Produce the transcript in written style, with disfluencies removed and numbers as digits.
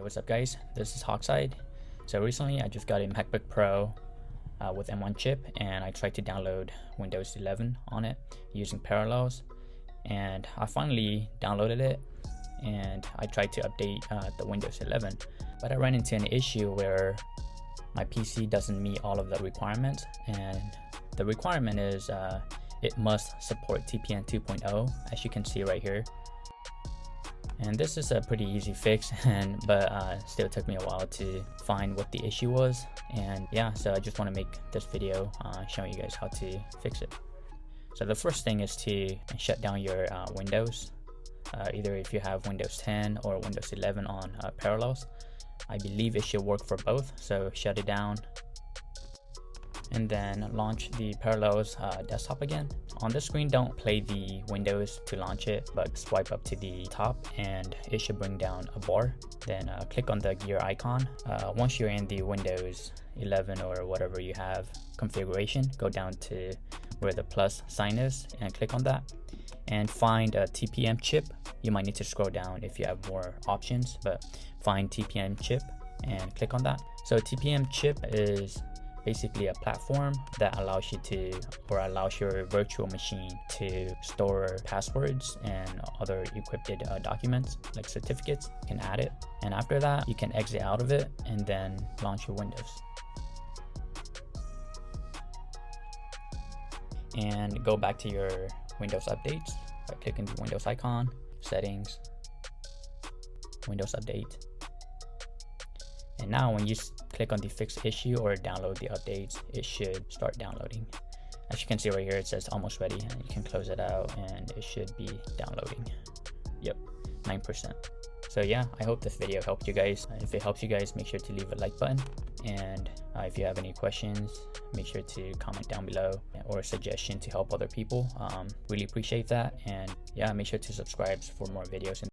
Hey, what's up guys, this is Hawkside. So recently I just got a MacBook Pro with M1 chip, and I tried to download Windows 11 on it using Parallels, and I finally downloaded it and I tried to update the Windows 11, but I ran into an issue where my PC doesn't meet all of the requirements, and the requirement is it must support TPM 2.0, as you can see right here. And this is a pretty easy fix, but still took me a while to find what the issue was. And yeah, so I just want to make this video showing you guys how to fix it. So the first thing is to shut down your Windows, either if you have Windows 10 or Windows 11 on Parallels. I believe it should work for both, so shut it down and then launch the Parallels desktop again. On the screen, don't play the Windows to launch it, but swipe up to the top and it should bring down a bar. Then click on the gear icon. Once you're in the Windows 11 or whatever you have configuration, go down to where the plus sign is and click on that and find a TPM chip. You might need to scroll down if you have more options, but find TPM chip and click on that. So TPM chip is basically a platform that allows you to, or allows your virtual machine to store passwords and other encrypted documents like certificates. You can add it, and after that you can exit out of it and then launch your Windows and go back to your Windows updates by clicking the Windows icon, settings, Windows update. And now when you click on the fix issue or download the updates, it should start downloading. As you can see right here, it says almost ready, and you can close it out and it should be downloading. Yep, 9%. So yeah, I hope this video helped you guys. If it helps you guys, make sure to leave a like button, and if you have any questions, make sure to comment down below, or a suggestion to help other people. Really appreciate that. And yeah, make sure to subscribe for more videos.